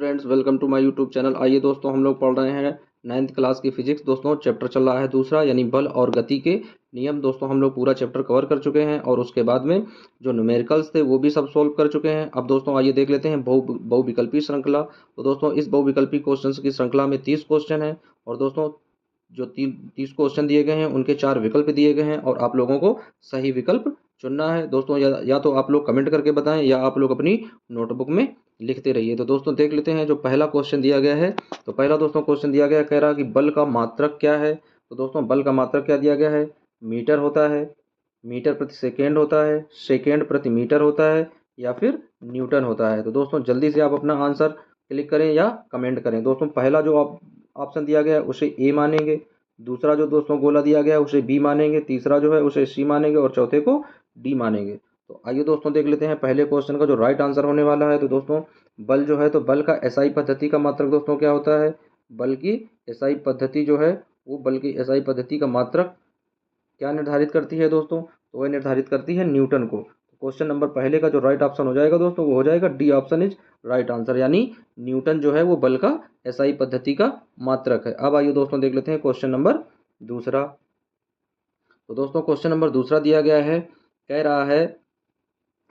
Friends, welcome to my YouTube channel. आइए दोस्तों, हम लोग पढ़ रहे हैं 9th क्लास की फिजिक्स। दोस्तों चैप्टर चल रहा है दूसरा, यानी बल और गति के नियम। दोस्तों हम लोग पूरा चैप्टर कवर कर चुके हैं और उसके बाद में जो न्यूमेरिकल्स थे वो भी सब सोल्व कर चुके हैं। अब दोस्तों आइए देख लेते हैं बहुविकल्पी श्रृंखला। तो दोस्तों इस बहुविकल्पी क्वेश्चन की श्रृंखला में 30 क्वेश्चन है और दोस्तों जो 30 क्वेश्चन दिए गए हैं उनके 4 विकल्प दिए गए हैं और आप लोगों को सही विकल्प चुनना है। दोस्तों या तो आप लोग कमेंट करके बताएं या आप लोग अपनी नोटबुक में लिखते रहिए। तो दोस्तों देख लेते हैं जो पहला क्वेश्चन दिया गया है। तो पहला दोस्तों क्वेश्चन दिया गया है, कह रहा कि बल का मात्रक क्या है। तो दोस्तों बल का मात्रक क्या दिया गया है, मीटर होता है, मीटर प्रति सेकेंड होता है, सेकेंड प्रति मीटर होता है या फिर न्यूटन होता है। तो दोस्तों जल्दी से आप अपना आंसर क्लिक करें या कमेंट करें। दोस्तों पहला जो आप ऑप्शन दिया गया है उसे ए मानेंगे, दूसरा जो दोस्तों गोला दिया गया है उसे बी मानेंगे, तीसरा जो है उसे सी मानेंगे और चौथे को डी मानेंगे। तो आइए दोस्तों देख लेते हैं पहले क्वेश्चन का जो राइट आंसर होने वाला है। तो दोस्तों बल जो है, तो बल का एसआई पद्धति का मात्रक दोस्तों क्या होता है, बल की एसआई पद्धति जो है वो बल की एसआई पद्धति का मात्रक क्या निर्धारित करती है दोस्तों, तो वह निर्धारित करती है न्यूटन को। क्वेश्चन नंबर पहले का जो राइट ऑप्शन हो जाएगा दोस्तों वो हो जाएगा D option is right answer, यानी न्यूटन जो है वो बल का एसआई पद्धति का मात्रक है। अब आइए दोस्तों देख लेते हैं क्वेश्चन नंबर दूसरा। तो दोस्तों क्वेश्चन नंबर दूसरा दिया गया है, कह रहा है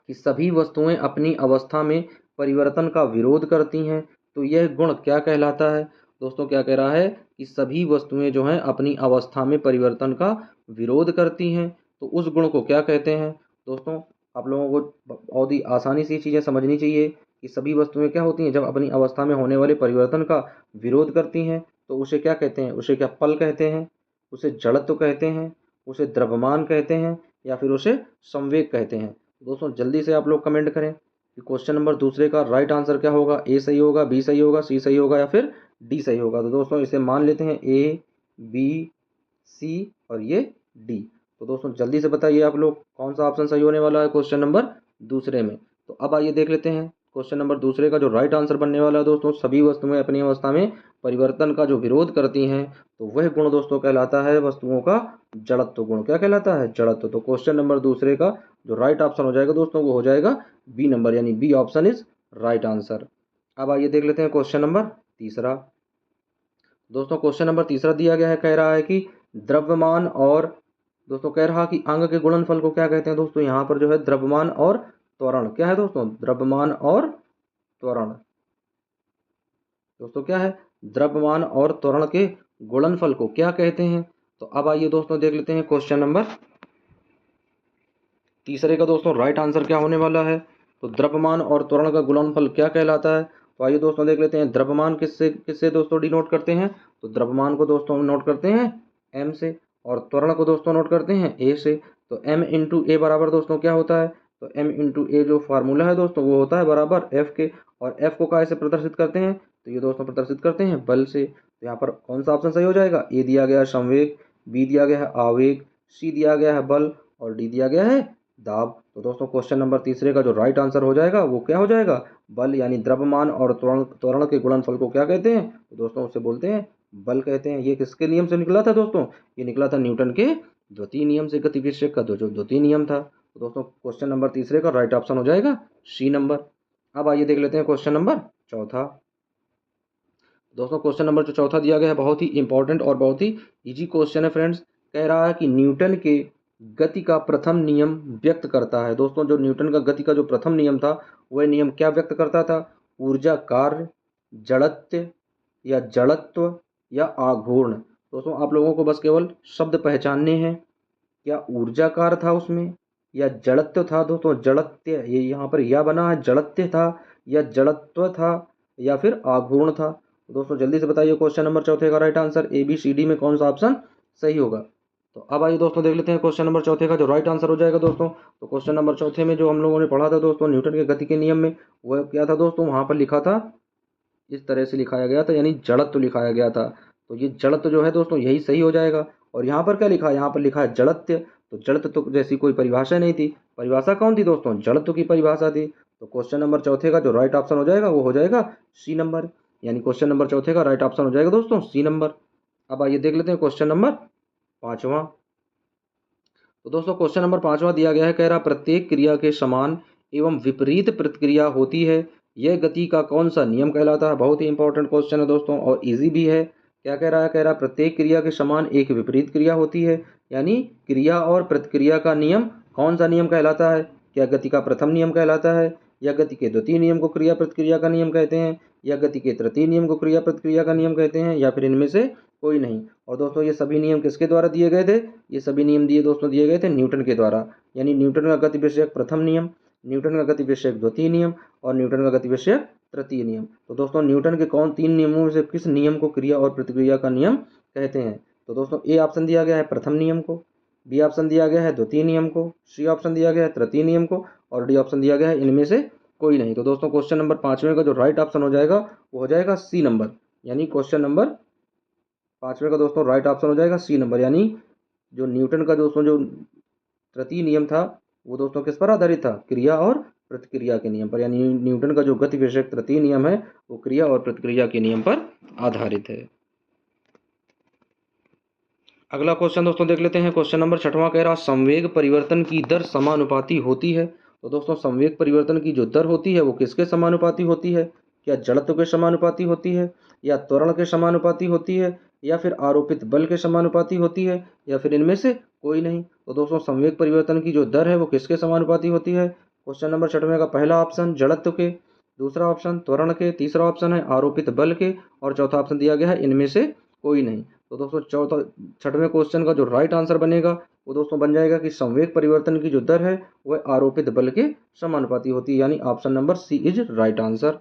कि सभी वस्तुएं अपनी अवस्था में परिवर्तन का विरोध करती हैं, तो यह गुण क्या कहलाता है। दोस्तों क्या कह रहा है कि सभी वस्तुएं जो हैं अपनी अवस्था में परिवर्तन का विरोध करती हैं, तो उस गुण को क्या कहते हैं। दोस्तों आप लोगों को बहुत ही आसानी से ये चीज़ें समझनी चाहिए कि सभी वस्तुएं क्या होती हैं, जब अपनी अवस्था में होने वाले परिवर्तन का विरोध करती हैं तो उसे क्या कहते हैं, उसे क्या पल कहते हैं, उसे जड़त्व कहते हैं, उसे द्रव्यमान कहते हैं या फिर उसे संवेग कहते हैं। दोस्तों जल्दी से आप लोग कमेंट करें कि क्वेश्चन नंबर दूसरे का राइट आंसर क्या होगा, ए सही होगा, बी सही होगा, सी सही होगा या फिर डी सही होगा। तो दोस्तों इसे मान लेते हैं ए, बी, सी और ये डी। तो दोस्तों जल्दी से बताइए आप लोग कौन सा ऑप्शन सही होने वाला है क्वेश्चन नंबर दूसरे में। तो अब आइए देख लेते हैं क्वेश्चन नंबर दूसरे का जो राइट आंसर बनने वाला है दोस्तों, सभी वस्तुएं अपनी अवस्था में परिवर्तन का जो विरोध करती हैं तो वह गुण दोस्तों कहलाता है वस्तुओं का जड़त्व गुण। क्या कहलाता है, जड़त्व। तो क्वेश्चन नंबर दूसरे का जो राइट ऑप्शन हो जाएगा दोस्तों वो हो जाएगा बी नंबर, यानी B option is right answer. अब आइए देख लेते हैं क्वेश्चन नंबर तीसरा। दोस्तों क्वेश्चन नंबर तीसरा दिया गया है, कह रहा है कि द्रव्यमान और दोस्तों कह रहा कि अंग के गुणनफल को क्या कहते हैं। दोस्तों यहाँ पर जो है द्रव्यमान और त्वरण क्या है दोस्तों, द्रव्यमान और त्वरण। दोस्तों क्या है, द्रव्यमान और त्वरण के गुणनफल को क्या कहते हैं। तो अब आइए दोस्तों देख लेते हैं क्वेश्चन नंबर तीसरे का दोस्तों राइट आंसर क्या होने वाला है। तो द्रव्यमान और त्वरण का गुणनफल क्या कहलाता है। तो आइए दोस्तों देख लेते हैं द्रव्यमान किससे किससे दोस्तों डिनोट करते हैं। तो द्रव्यमान को दोस्तों नोट करते हैं एम से और त्वरण को दोस्तों नोट करते हैं ए से। तो एम इंटू ए बराबर दोस्तों क्या होता है, तो एम इंटू ए जो फार्मूला है दोस्तों वो होता है बराबर एफ के। और एफ को कैसे प्रदर्शित करते हैं, तो ये दोस्तों प्रदर्शित करते हैं बल से। तो यहाँ पर कौन सा ऑप्शन सही हो जाएगा, ए दिया गया है संवेग, बी दिया गया है आवेग, सी दिया गया है बल और डी दिया गया है दाब। तो दोस्तों क्वेश्चन नंबर तीसरे का जो राइट आंसर हो जाएगा वो क्या हो जाएगा, बल, यानी द्रव्यमान और त्वरण के गुणनफल को क्या कहते हैं, तो दोस्तों उसे बोलते हैं बल कहते हैं। ये किसके नियम से निकला था दोस्तों, ये निकला था न्यूटन के द्वितीय नियम से, गति विषय का जो द्वितीय नियम था। तो दोस्तों क्वेश्चन नंबर तीसरे का राइट ऑप्शन हो जाएगा सी नंबर। अब आइए देख लेते हैं क्वेश्चन नंबर चौथा। दोस्तों क्वेश्चन नंबर जो चौथा दिया गया है बहुत ही इंपॉर्टेंट और बहुत ही इजी क्वेश्चन है फ्रेंड्स। कह रहा है कि न्यूटन के गति का प्रथम नियम व्यक्त करता है। दोस्तों जो न्यूटन का गति का जो प्रथम नियम था वह नियम क्या व्यक्त करता था, ऊर्जा कार्य, जड़त्व या जड़त्व या आघूर्ण। दोस्तों आप लोगों को बस केवल शब्द पहचानने हैं, क्या ऊर्जा कार्य था उसमें या जड़त्व था। दोस्तों जड़त्व ये यहाँ पर या बना है, जड़त्व था या जड़त्व था या फिर आघूर्ण था। दोस्तों जल्दी से बताइए क्वेश्चन नंबर चौथे का right answer A B C D में कौन सा ऑप्शन सही होगा। तो अब आइए दोस्तों देख लेते हैं क्वेश्चन नंबर चौथे का जो राइट आंसर हो जाएगा दोस्तों। तो क्वेश्चन नंबर चौथे में जो हम लोगों ने पढ़ा था दोस्तों न्यूटन के गति के नियम में, वह क्या था दोस्तों, वहाँ पर लिखा था इस तरह से लिखाया गया था, यानी जड़त्व लिखाया गया था। तो ये जड़त्व जो है दोस्तों यही सही हो जाएगा। और यहाँ पर क्या लिखा है, यहाँ पर लिखा है जड़त्व। तो जड़त्व तो जैसी कोई परिभाषा नहीं थी, परिभाषा कौन थी दोस्तों, जड़त्व की परिभाषा थी। तो क्वेश्चन नंबर चौथे का जो राइट ऑप्शन हो जाएगा वो हो जाएगा सी नंबर, यानी क्वेश्चन नंबर चौथे का राइट ऑप्शन हो जाएगा दोस्तों सी नंबर। अब आइए देख लेते हैं क्वेश्चन नंबर पाँचवा। तो दोस्तों क्वेश्चन नंबर पाँचवा दिया गया है, कह रहा प्रत्येक क्रिया के समान एवं विपरीत प्रतिक्रिया होती है, यह गति का कौन सा नियम कहलाता है? बहुत ही इंपॉर्टेंट क्वेश्चन है दोस्तों और इजी भी है। क्या कह रहा है? कह रहा है प्रत्येक क्रिया के समान एक विपरीत क्रिया होती है, यानी क्रिया और प्रतिक्रिया का नियम कौन सा नियम कहलाता है? क्या गति का प्रथम नियम कहलाता है, या गति के द्वितीय नियम को क्रिया प्रतिक्रिया का नियम कहते हैं, या गति के तृतीय नियम को क्रिया प्रतिक्रिया का नियम कहते हैं, या फिर इनमें से कोई नहीं? और दोस्तों ये सभी नियम किसके द्वारा दिए गए थे? ये सभी नियम दिए गए थे न्यूटन के द्वारा, यानी न्यूटन का गति विषयक प्रथम नियम, न्यूटन का गति विषयक द्वितीय नियम और न्यूटन का गति विषयक तृतीय नियम। तो दोस्तों न्यूटन के कौन तीन नियमों में से किस नियम को क्रिया और प्रतिक्रिया का नियम कहते हैं? तो दोस्तों ए ऑप्शन दिया गया है प्रथम नियम को, बी ऑप्शन दिया गया है द्वितीय नियम को, सी ऑप्शन दिया गया है तृतीय नियम को और डी ऑप्शन दिया गया है इनमें से कोई नहीं। तो दोस्तों क्वेश्चन नंबर 5वें का जो राइट ऑप्शन हो जाएगा वो हो जाएगा सी नंबर, यानी क्वेश्चन नंबर 5वें का दोस्तों राइट ऑप्शन हो जाएगा सी नंबर, यानी जो न्यूटन का दोस्तों जो तृतीय नियम था वो दोस्तों किस पर आधारित था? क्रिया और प्रतिक्रिया के नियम पर, यानी न्यूटन का जो गति विषयक तृतीय नियम है वो क्रिया और प्रतिक्रिया के नियम पर आधारित है। अगला क्वेश्चन दोस्तों देख लेते हैं। क्वेश्चन नंबर 6वां कह रहा संवेग परिवर्तन की दर समानुपाती होती है। तो दोस्तों संवेग परिवर्तन की जो दर होती है वो किसके समानुपाती होती है? क्या जड़त्व के समानुपाती होती है, या त्वरण के समानुपाती होती है, या फिर आरोपित बल के समानुपाती होती है, या फिर इनमें से कोई नहीं? तो दोस्तों संवेग परिवर्तन की जो दर है वो किसके समानुपाती होती है? क्वेश्चन नंबर 6वें का पहला ऑप्शन जड़त्व के, दूसरा ऑप्शन त्वरण के, तीसरा ऑप्शन है आरोपित बल के और चौथा ऑप्शन दिया गया है इनमें से कोई नहीं। तो दोस्तों 6वें क्वेश्चन का जो राइट आंसर बनेगा वो दोस्तों बन जाएगा कि संवेग परिवर्तन की जो दर है वह आरोपित बल के समानुपाती होती है, यानी option number C is right answer.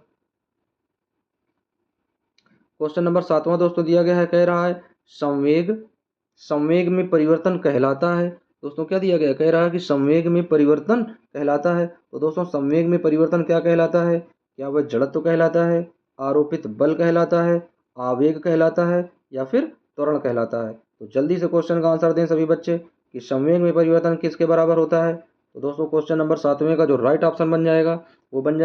Question number 7वां दोस्तों दिया गया है, कह रहा है संवेग में परिवर्तन कहलाता है। दोस्तों क्या दिया गया? कह रहा है कि संवेग में परिवर्तन कहलाता है। तो दोस्तों संवेग में परिवर्तन क्या कहलाता है? क्या वह जड़त्व कहलाता है, आरोपित बल कहलाता है, आवेग कहलाता है, या फिर त्वरण कहलाता है? तो जल्दी से क्वेश्चन का आंसर दें सभी बच्चे कि संवेग में परिवर्तन किसके बराबर होता है। तो दोस्तों क्वेश्चन नंबर 7वें का जो राइट ऑप्शन बन जाएगा वो बन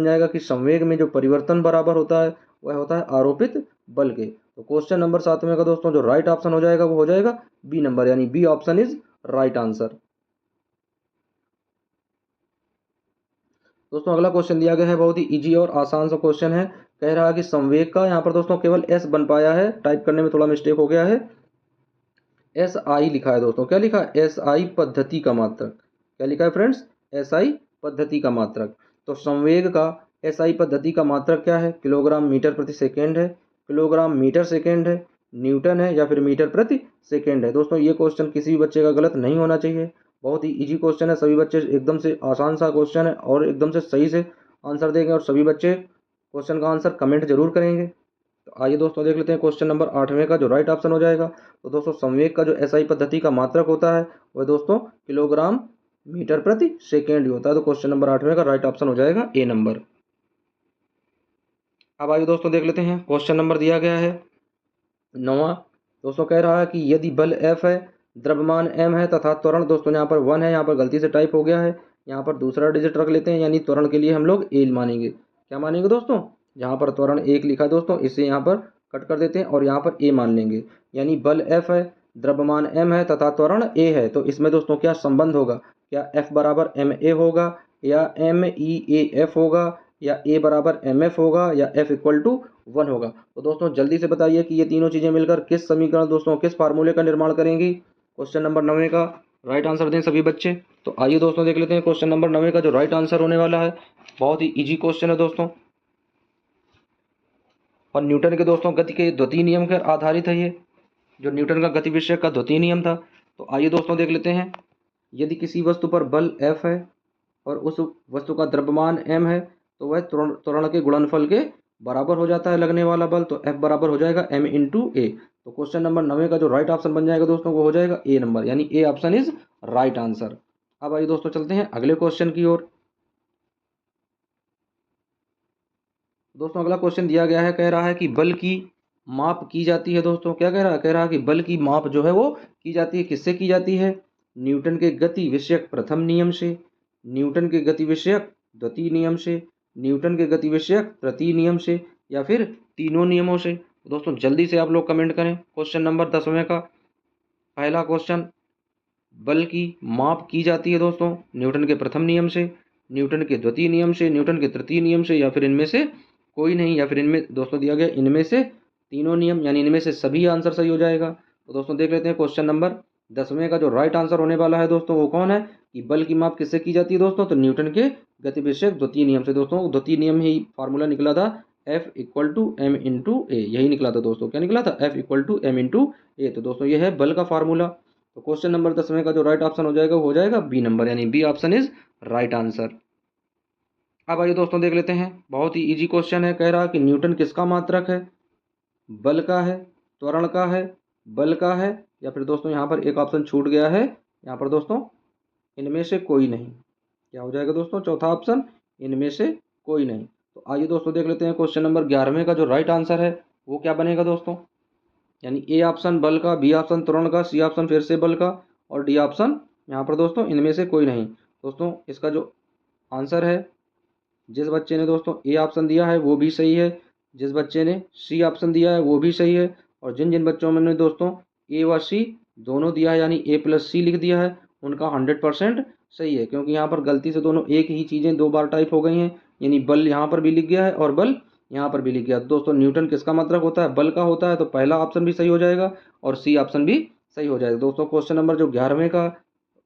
जाएगा कि संवेग में जो परिवर्तन बराबर होता है वह होता है आरोपित बल के। तो क्वेश्चन नंबर 7वें का दोस्तों जो राइट ऑप्शन हो जाएगा वो हो जाएगा बी नंबर, यानी B option is right answer. दोस्तों अगला क्वेश्चन दिया गया है, बहुत ही इजी और आसान सा क्वेश्चन है। कह रहा है कि संवेग का, यहाँ पर दोस्तों केवल एस बन पाया है, टाइप करने में थोड़ा मिस्टेक हो गया है, एस आई लिखा है दोस्तों। क्या लिखा है? एस आई पद्धति का मात्रक। क्या लिखा है फ्रेंड्स? एस आई पद्धति का मात्रक। तो संवेग का एस आई पद्धति का मात्रक क्या है? किलोग्राम मीटर प्रति सेकेंड है, किलोग्राम मीटर सेकेंड है, न्यूटन है, या फिर मीटर प्रति सेकेंड है? दोस्तों ये क्वेश्चन किसी भी बच्चे का गलत नहीं होना चाहिए, बहुत ही इजी क्वेश्चन है, सभी बच्चे एकदम से आसान सा क्वेश्चन है और एकदम से सही से आंसर देंगे और सभी बच्चे क्वेश्चन का आंसर कमेंट जरूर करेंगे। तो आइए दोस्तों देख लेते हैं क्वेश्चन नंबर 8वें का जो राइट ऑप्शन हो जाएगा। तो दोस्तों संवेग का जो एसआई पद्धति का मात्रक होता है वह दोस्तों किलोग्राम मीटर प्रति सेकेंड ही होता है। तो क्वेश्चन नंबर 8वें का राइट ऑप्शन हो जाएगा ए नंबर। अब आइए दोस्तों देख लेते हैं क्वेश्चन नंबर दिया गया है 9वां। दोस्तों कह रहा है कि यदि बल F है, द्रव्यमान m है तथा त्वरण दोस्तों यहाँ पर 1 है, यहाँ पर गलती से टाइप हो गया है, यहाँ पर दूसरा डिजिट रख लेते हैं, यानी त्वरण के लिए हम लोग a मानेंगे। क्या मानेंगे दोस्तों? यहाँ पर त्वरण 1 लिखा है दोस्तों, इसे यहाँ पर कट कर देते हैं और यहाँ पर a मान लेंगे, यानी बल F है, द्रव्यमान m है तथा त्वरण a है। तो इसमें दोस्तों क्या संबंध होगा? क्या F बराबर ma होगा, या MEAF होगा, या a बराबर mf होगा, या f इक्वल टू 1 होगा? तो दोस्तों जल्दी से बताइए कि ये तीनों चीजें मिलकर किस समीकरण दोस्तों, किस फार्मूले का निर्माण करेंगी? क्वेश्चन नंबर 9 का राइट आंसर दें सभी बच्चे। तो आइए दोस्तों देख लेते हैं क्वेश्चन नंबर 9 का जो राइट आंसर होने वाला है। बहुत ही इजी क्वेश्चन है दोस्तों और न्यूटन के दोस्तों गति के द्वितीय नियम पर आधारित है ये, जो न्यूटन का गति विषय का द्वितीय नियम था। तो आइए दोस्तों देख लेते हैं, यदि किसी वस्तु पर बल F है और उस वस्तु का द्रव्यमान m है तो वह त्वरण के गुणनफल के बराबर हो जाता है लगने वाला बल। तो F बराबर हो जाएगा m इंटू ए। तो क्वेश्चन नंबर 9 का जो राइट ऑप्शन बन जाएगा दोस्तों वो हो जाएगा ए नंबर, यानी A option is right answer. अब आइए दोस्तों चलते हैं अगले क्वेश्चन की ओर। दोस्तों अगला क्वेश्चन दिया गया है, कह रहा है कि बल की माप की जाती है। दोस्तों क्या कह रहा है? कह रहा है कि बल की माप जो है वो की जाती है, किससे की जाती है? न्यूटन के गति विषयक प्रथम नियम से, न्यूटन के गति विषयक द्वितीय नियम से, न्यूटन के गति विषयक तृतीय नियम से, या फिर तीनों नियमों से? दोस्तों जल्दी से आप लोग कमेंट करें। क्वेश्चन नंबर 10वें का पहला क्वेश्चन, बल की माप की जाती है दोस्तों न्यूटन के प्रथम नियम से, न्यूटन के द्वितीय नियम से, न्यूटन के तृतीय नियम से, या फिर इनमें से कोई नहीं, या फिर इनमें दोस्तों दिया गया इनमें से तीनों नियम, यानी इनमें से सभी आंसर सही हो जाएगा। तो दोस्तों देख लेते हैं क्वेश्चन नंबर 10वें का जो राइट आंसर होने वाला है दोस्तों वो कौन है कि बल की माप किससे की जाती है दोस्तों, तो न्यूटन के गति विषयक द्वितीय नियम से। दोस्तों द्वितीय नियम ही फार्मूला निकला था F equal to m into a, यही निकला था दोस्तों। क्या निकला था? F equal to m into a. तो दोस्तों ये है बल का फार्मूला। तो क्वेश्चन नंबर 10वें का जो राइट ऑप्शन हो जाएगा वो हो जाएगा बी नंबर, यानी B option is right answer. अब आइए दोस्तों देख लेते हैं, बहुत ही इजी क्वेश्चन है। कह रहा कि न्यूटन किसका मात्रक है? बल का है, त्वरण का है, बल का है, या फिर दोस्तों यहाँ पर एक ऑप्शन छूट गया है, यहाँ पर दोस्तों इनमें से कोई नहीं। क्या हो जाएगा दोस्तों? चौथा ऑप्शन, इनमें से कोई नहीं। तो आइए दोस्तों देख लेते हैं क्वेश्चन नंबर 11वें का जो राइट आंसर है वो क्या बनेगा दोस्तों, यानी ए ऑप्शन बल का, बी ऑप्शन त्वरण का, सी ऑप्शन फिर से बल का, और डी ऑप्शन यहाँ पर दोस्तों इनमें से कोई नहीं। दोस्तों इसका जो आंसर है, जिस बच्चे ने दोस्तों ए ऑप्शन दिया है वो भी सही है, जिस बच्चे ने सी ऑप्शन दिया है वो भी सही है, और जिन जिन बच्चों ने दोस्तों ए व सी दोनों दिया है, यानी ए प्लस सी लिख दिया है, उनका 100% सही है। क्योंकि यहाँ पर गलती से दोनों एक ही चीज़ें दो बार टाइप हो गई हैं, यानी बल यहाँ पर भी लिख गया है और बल यहाँ पर भी लिख गया। दोस्तों न्यूटन किसका मात्रक होता है? बल का होता है। तो पहला ऑप्शन भी सही हो जाएगा और सी ऑप्शन भी सही हो जाएगा। दोस्तों क्वेश्चन नंबर जो 11वें का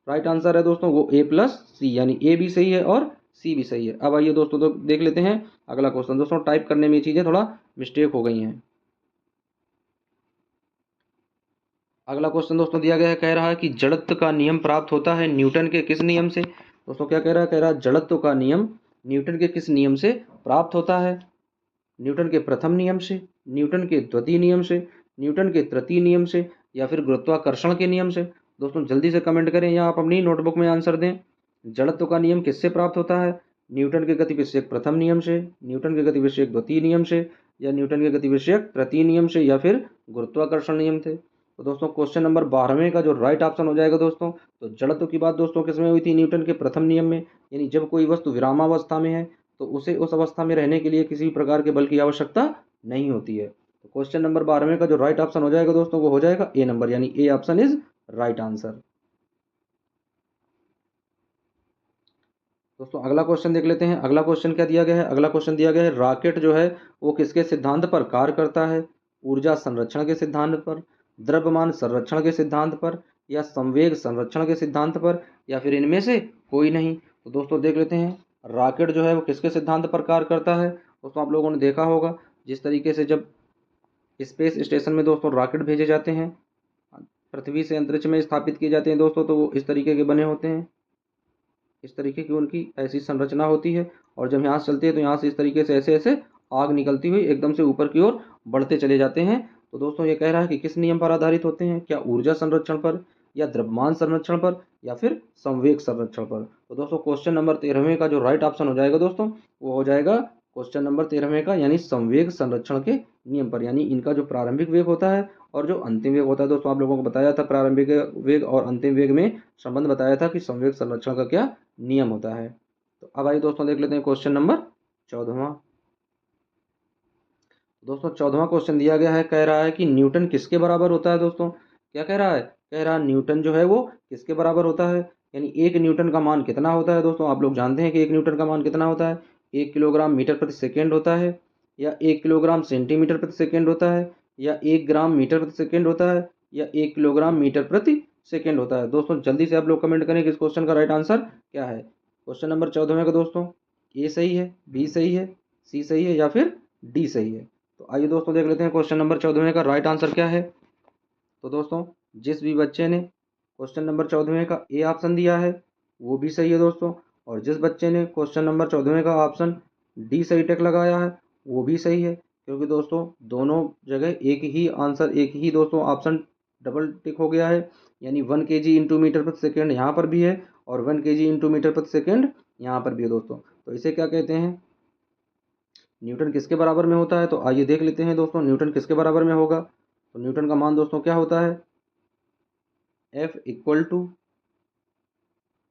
राइट आंसर है दोस्तों वो ए प्लस सी, यानी ए भी सही है और सी भी सही है। अब आइए दोस्तों तो देख लेते हैं अगला क्वेश्चन। दोस्तों टाइप करने में ये चीज़ें थोड़ा मिस्टेक हो गई हैं। अगला क्वेश्चन दोस्तों दिया गया है, कह रहा है कि जड़त्व का नियम प्राप्त होता है न्यूटन के किस नियम से? दोस्तों क्या कह रहा है? कह रहा है जड़त्व का नियम न्यूटन के किस नियम से प्राप्त होता है? न्यूटन के प्रथम नियम से, न्यूटन के द्वितीय नियम से, न्यूटन के तृतीय नियम से, या फिर गुरुत्वाकर्षण के नियम से? दोस्तों जल्दी से कमेंट करें या आप अपनी नोटबुक में आंसर दें। जड़त्व का नियम किससे प्राप्त होता है? न्यूटन के गति विषयक प्रथम नियम से, न्यूटन के गति विषयक द्वितीय नियम से, या न्यूटन के गति विषयक तृतीय नियम से, या फिर गुरुत्वाकर्षण नियम थे? तो दोस्तों क्वेश्चन नंबर 12वें का जो राइट ऑप्शन हो जाएगा दोस्तों, तो जड़त्व की बात दोस्तों किसमें हुई थी? न्यूटन के प्रथम नियम में। यानी जब कोई वस्तु विरामावस्था में है तो उसे उस अवस्था में रहने के लिए किसी भी प्रकार के बल की आवश्यकता नहीं होती है। तो क्वेश्चन नंबर 12वें का जो राइट ऑप्शन हो जाएगा दोस्तों वो हो जाएगा ए नंबर, यानी A option is right answer. दोस्तों अगला क्वेश्चन देख लेते हैं। अगला क्वेश्चन क्या दिया गया है? अगला क्वेश्चन दिया गया है रॉकेट जो है वो किसके सिद्धांत पर कार्य करता है? ऊर्जा संरक्षण के सिद्धांत पर, द्रव्यमान संरक्षण के सिद्धांत पर, या संवेग संरक्षण के सिद्धांत पर, या फिर इनमें से कोई नहीं। तो दोस्तों देख लेते हैं रॉकेट जो है वो किसके सिद्धांत पर कार्य करता है। दोस्तों आप लोगों ने देखा होगा जिस तरीके से जब स्पेस स्टेशन में दोस्तों रॉकेट भेजे जाते हैं, पृथ्वी से अंतरिक्ष में स्थापित किए जाते हैं दोस्तों, तो वो इस तरीके के बने होते हैं, इस तरीके की उनकी ऐसी संरचना होती है। और जब यहाँ से चलते हैं तो यहाँ से इस तरीके से ऐसे ऐसे आग निकलती हुई एकदम से ऊपर की ओर बढ़ते चले जाते हैं। तो दोस्तों ये कह रहा है कि किस नियम पर आधारित होते हैं? क्या ऊर्जा संरक्षण पर, या द्रव्यमान संरक्षण पर, या फिर संवेग संरक्षण पर? तो दोस्तों क्वेश्चन नंबर 13वें का जो राइट ऑप्शन हो जाएगा दोस्तों वो हो जाएगा क्वेश्चन नंबर 13वें का, यानी संवेग संरक्षण के नियम पर। यानी इनका जो प्रारंभिक वेग होता है और जो अंतिम वेग होता है, दोस्तों आप लोगों को बताया था प्रारंभिक वेग और अंतिम वेग में संबंध बताया था कि संवेग संरक्षण का क्या नियम होता है। तो अब आइए दोस्तों देख लेते हैं क्वेश्चन नंबर 14वां। दोस्तों 14वां क्वेश्चन दिया गया है, कह रहा है कि न्यूटन किसके बराबर होता है? दोस्तों क्या कह रहा है? कह रहा है न्यूटन जो है वो किसके बराबर होता है, यानी एक न्यूटन का मान कितना होता है? दोस्तों आप लोग जानते हैं कि एक न्यूटन का मान कितना होता है? 1 किलोग्राम मीटर प्रति सेकेंड होता है, या 1 किलोग्राम सेंटीमीटर प्रति सेकेंड होता है, या 1 ग्राम मीटर प्रति सेकेंड होता है, या 1 किलोग्राम मीटर प्रति सेकेंड होता है? दोस्तों जल्दी से आप लोग कमेंट करें कि इस क्वेश्चन का राइट आंसर क्या है। क्वेश्चन नंबर 14वें का दोस्तों ए सही है, बी सही है, सी सही है, या फिर डी सही है? तो आइए दोस्तों देख लेते हैं क्वेश्चन नंबर 14वें का राइट आंसर क्या है। तो दोस्तों जिस भी बच्चे ने क्वेश्चन नंबर 14वें का ए ऑप्शन दिया है वो भी सही है दोस्तों, और जिस बच्चे ने क्वेश्चन नंबर 14वें का ऑप्शन डी सही टिक लगाया है वो भी सही है। क्योंकि दोस्तों दोनों जगह एक ही आंसर, एक ही दोस्तों ऑप्शन डबल टिक हो गया है, यानी 1 kg इंटू मीटर प्रति सेकेंड यहाँ पर भी है और 1 kg इंटू मीटर प्रति सेकेंड यहाँ पर भी है दोस्तों। तो इसे क्या कहते हैं? न्यूटन किसके बराबर में होता है? तो आइए देख लेते हैं दोस्तों न्यूटन किसके बराबर में होगा। तो न्यूटन का मान दोस्तों क्या होता है? F equal to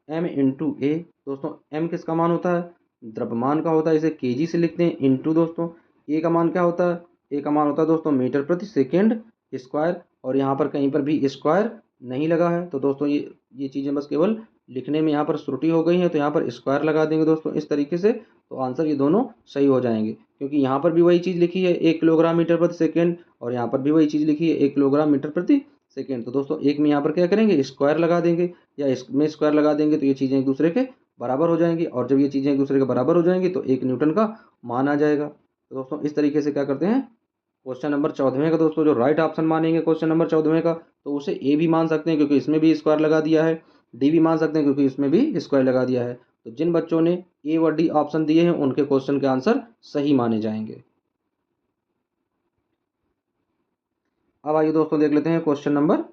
m into a. दोस्तों एम किसका मान होता है? द्रव्यमान का होता है, इसे केजी से लिखते हैं, इंटू दोस्तों ए का मान क्या होता है? ए का मान होता है दोस्तों मीटर प्रति सेकेंड स्क्वायर, और यहाँ पर कहीं पर भी स्क्वायर नहीं लगा है। तो दोस्तों ये चीज़ें बस केवल लिखने में यहाँ पर त्रुटि हो गई है तो यहाँ पर स्क्वायर लगा देंगे दोस्तों इस तरीके से, तो आंसर ये दोनों सही हो जाएंगे, क्योंकि यहाँ पर भी वही चीज़ लिखी है 1 किलोग्राम मीटर प्रति सेकेंड, और यहाँ पर भी वही चीज़ लिखी है 1 किलोग्राम मीटर प्रति सेकेंड। तो दोस्तों एक में यहाँ पर क्या करेंगे, स्क्वायर लगा देंगे, या इसमें स्क्वायर लगा देंगे तो ये चीज़ें एक दूसरे के बराबर हो जाएंगी, और जब ये चीज़ें एक दूसरे के बराबर हो जाएंगी तो 1 न्यूटन का मान आ जाएगा। तो दोस्तों इस तरीके से क्या करते हैं, क्वेश्चन नंबर 14वें का दोस्तों जो राइट ऑप्शन मानेंगे क्वेश्चन नंबर 14वें का, तो उसे ए भी मान सकते हैं क्योंकि इसमें भी स्क्वायर लगा दिया है, डी भी मान सकते हैं क्योंकि इसमें भी स्क्वायर लगा दिया है। तो जिन बच्चों ने ए व डी ऑप्शन दिए हैं उनके क्वेश्चन के आंसर सही माने जाएंगे। अब आइए दोस्तों देख लेते हैं क्वेश्चन नंबर